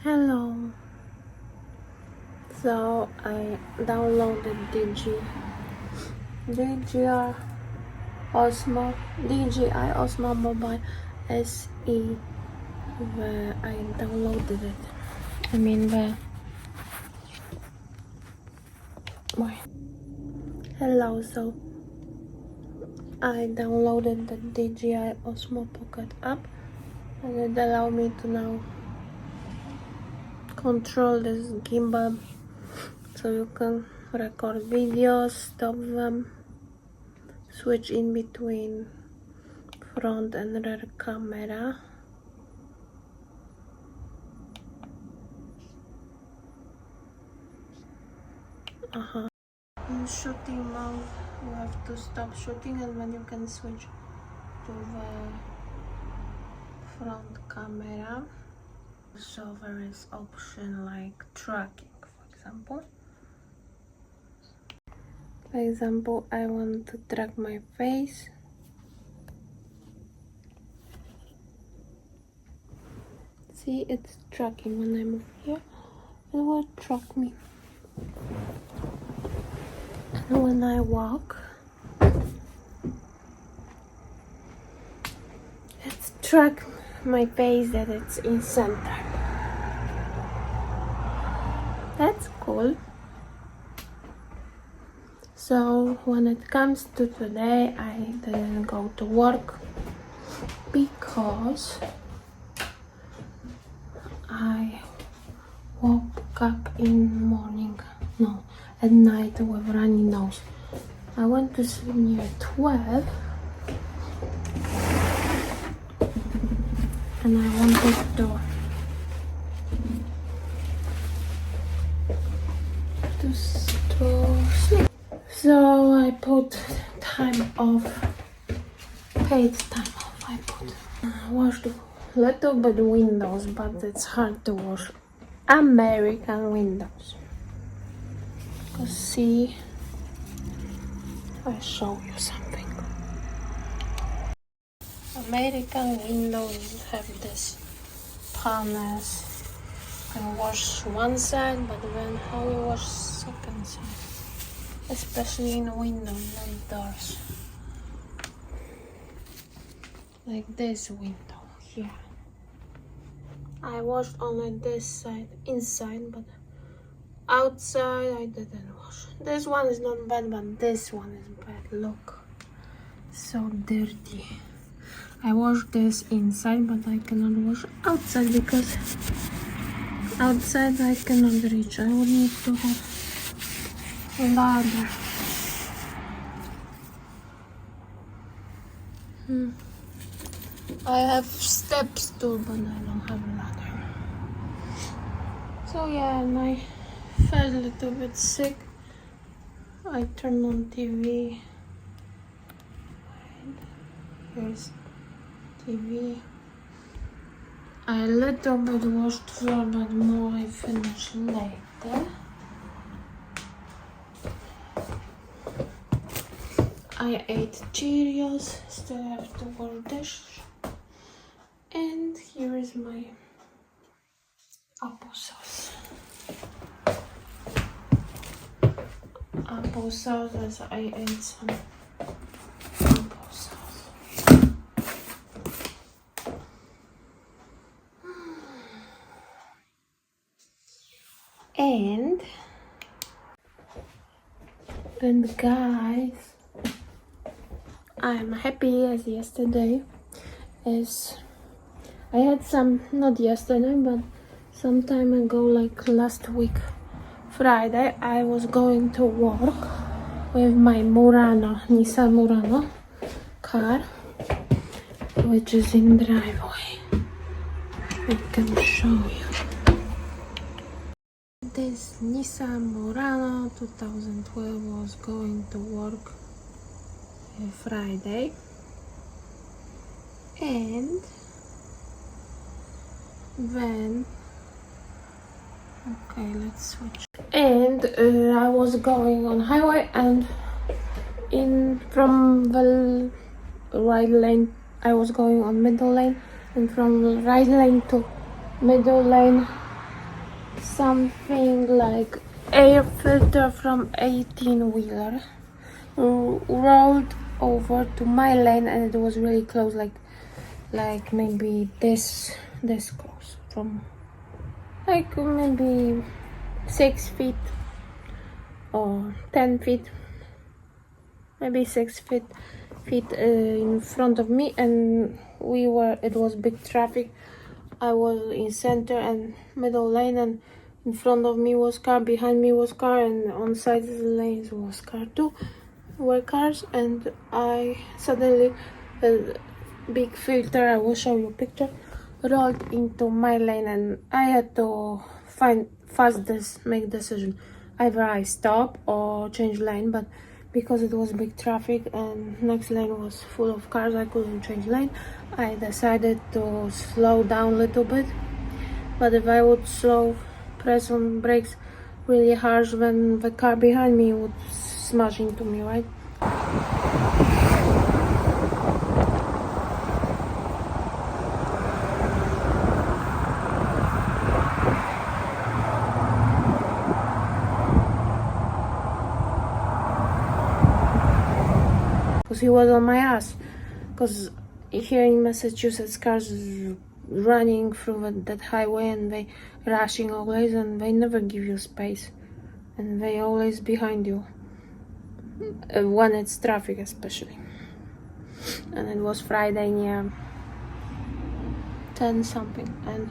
Hello. So I downloaded DJI Osmo Mobile SE. Where I downloaded it. Hello. So I downloaded the DJI Osmo Pocket app, and it allowed me to now control this gimbal, so you can record videos, stop them, switch in between front and rear camera. In shooting mode, you have to stop shooting, and then you can switch to the front camera. So there is option like tracking, for example. I want to track my face. See, it's tracking. When I move here, it will track me. And when I walk, it's track my face that it's in center. That's cool. So when it comes to today, I didn't go to work because I woke up at night with runny nose. I went to sleep near 12 and I wanted to sleep. So I put time off, paid time off. I washed a little bit windows, but it's hard to wash American windows. See, I'll show you something. American windows have this panels. You can wash one side, but then how you wash second side? Especially in windows, not doors. Like this window here. I washed only this side, inside, but outside I didn't wash. This one is not bad, but this one is bad. Look, so dirty. I washed this inside, but I cannot wash outside because outside I cannot reach. I would need to have a ladder. I have steps too, but I don't have a ladder. So yeah, and I felt a little bit sick. I turned on TV. Here's TV. I a little bit washed floor, but more I finish later. I ate Cheerios, still have to wash dish. And here is my applesauce. Applesauce, as I ate some applesauce. And guys, I'm happy as yesterday. I had some, not yesterday, but some time ago, like last week, Friday, I was going to work with my Nissan Murano car, which is in driveway. I can show you. This Nissan Murano 2012 was going to work Friday, and then let's switch. And I was going on highway, and from the right lane I was going on middle lane, and from right lane to middle lane something like air filter from 18-wheeler rolled over to my lane, and it was really close, like maybe this close, from like maybe 6 feet or 10 feet, maybe 6 feet in front of me, and it was big traffic. I was in center and middle lane, and in front of me was car, behind me was car, and on side of the lanes was car too, were cars, and I suddenly a big filter, I will show you a picture, rolled into my lane, and I had to make decision. Either I stop or change lane, but because it was big traffic and next lane was full of cars, I couldn't change lane. I decided to slow down a little bit, but if I would press on brakes really harsh, then the car behind me would smash into me, right? Because he was on my ass. Because here in Massachusetts, cars running through that highway, and they rushing always, and they never give you space, and they always behind you when it's traffic, especially. And it was Friday near 10 something, and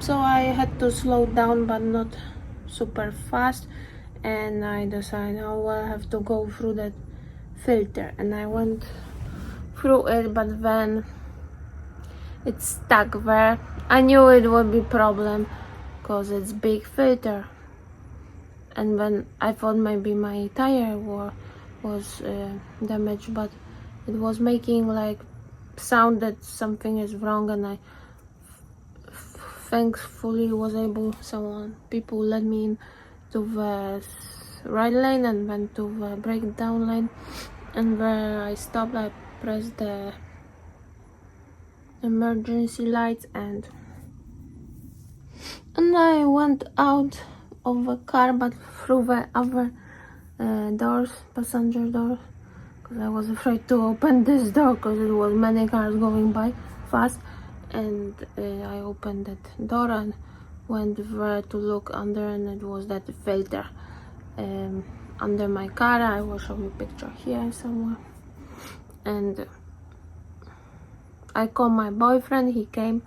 so I had to slow down, but not super fast, and I decided, oh well, I have to go through that filter, and I went through it, but then it's stuck there. I knew it would be problem because it's big filter, and then I thought maybe my tire was damaged, but it was making like sound that something is wrong, and I thankfully was able, people let me in to the right lane and then to the breakdown lane, and where I stopped, I pressed the emergency lights, and I went out of the car, but through the other doors, passenger doors, because I was afraid to open this door because it was many cars going by fast, and I opened that door and went there to look under, and it was that filter under my car. I will show you a picture here somewhere, and I called my boyfriend. He came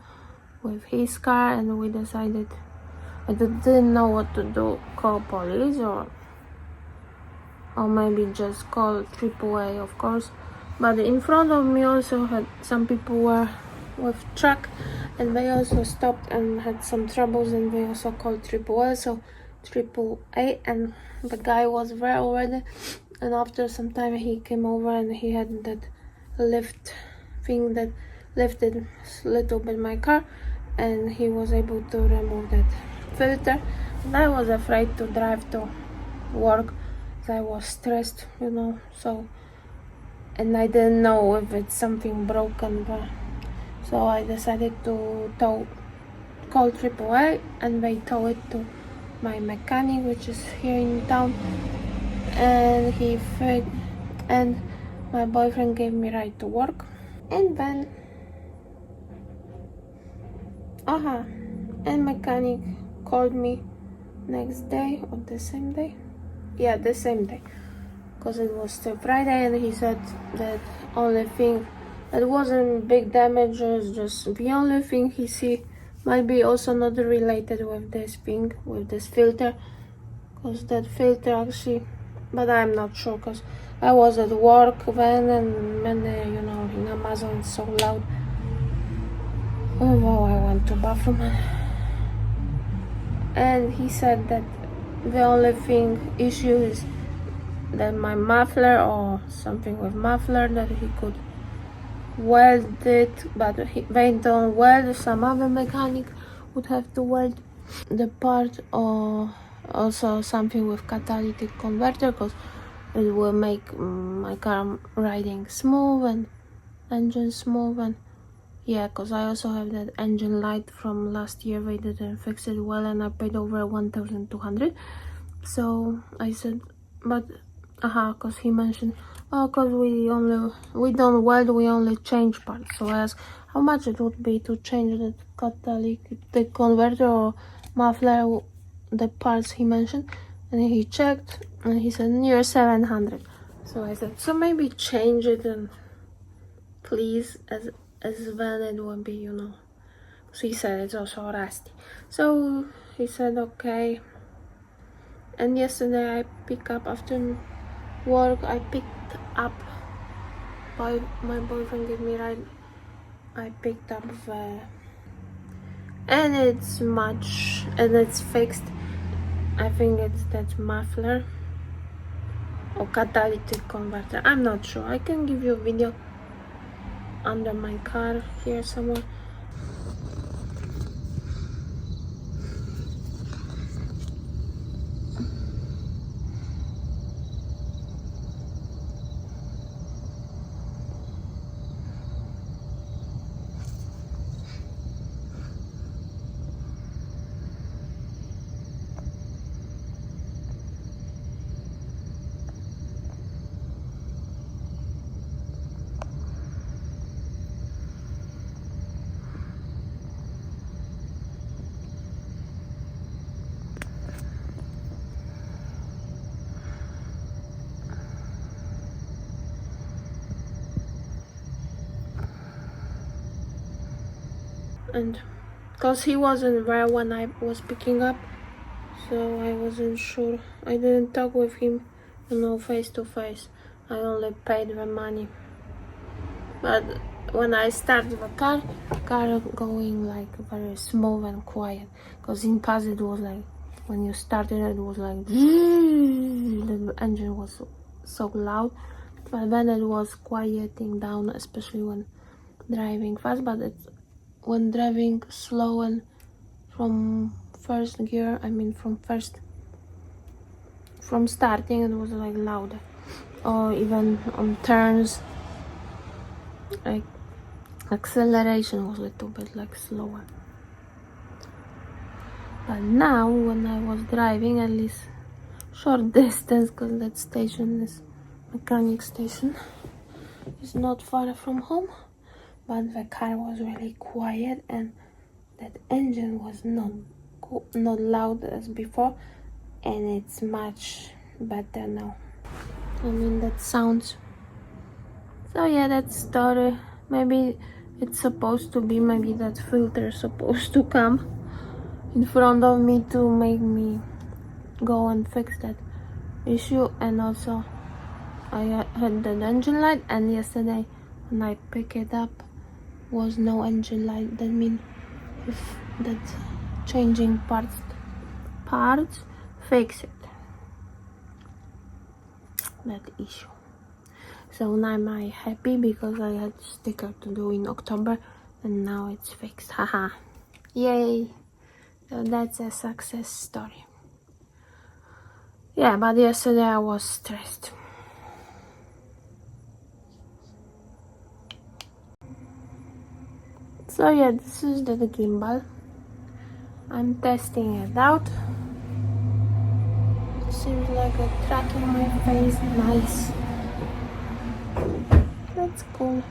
with his car, and we decided, I didn't know what to do, call police or maybe just call AAA, of course. But in front of me also had some people were with truck, and they also stopped and had some troubles, and they also called AAA, so AAA, and the guy was there already, and after some time he came over, and he had that lift thing that lifted a little bit my car, and he was able to remove that filter. And I was afraid to drive to work, I was stressed, you know, so, and I didn't know if it's something broken, but so I decided to call AAA, and they tow it to my mechanic, which is here in town, and and my boyfriend gave me ride to work, and then and mechanic called me next day or the same day, yeah, the same day, because it was still Friday, and he said that only thing, it wasn't big damages, just the only thing he see might be also not related with this thing, with this filter, because that filter actually, but I'm not sure, because I was at work then, and you know, in Amazon it's so loud. Although I went to bathroom, and he said that the only issue is that my muffler or something with muffler, that he could weld it, but they don't weld. Some other mechanic would have to weld the part, or also something with catalytic converter, because it will make my car riding smooth and engine smooth, and Yeah, because I also have that engine light from last year. They didn't fix it well and I paid over 1,200. So I said, but because he mentioned, oh, because we don't weld, we only change parts. So I asked how much it would be to change the catalytic converter or muffler, the parts he mentioned. And he checked and he said near 700. So I said, so maybe change it and please, as then it will be, you know. So he said it's also rusty. So he said okay. And yesterday I picked up after work. I picked up by my boyfriend gave me a ride. I picked up the, and it's fixed. I think it's that muffler or catalytic converter. I'm not sure. I can give you a video under my car here somewhere. And because he wasn't there when I was picking up, so I wasn't sure. I didn't talk with him, you know, face to face. I only paid the money. But when I started the car going like very smooth and quiet. Because in past it was like, when you started it was like, the engine was so loud. But then it was quieting down, especially when driving fast. But it's when driving slow and from first gear, from starting, it was like louder. Or even on turns, like acceleration was a little bit like slower. But now when I was driving, at least short distance, because that station is mechanic station, is not far from home, but the car was really quiet and that engine was not loud as before, and it's much better now. I mean, that sounds. So yeah, that story. Maybe it's supposed to be, maybe that filter is supposed to come in front of me to make me go and fix that issue. And also I had the engine light, and yesterday when I picked it up was no engine light. That means if that changing parts fix it, that issue. So now I'm happy because I had sticker to do in October and now it's fixed. Haha, yay. So that's a success story. Yeah, but yesterday I was stressed. So yeah, this is the gimbal. I'm testing it out. Seems like a tracking my face. Nice. That's cool.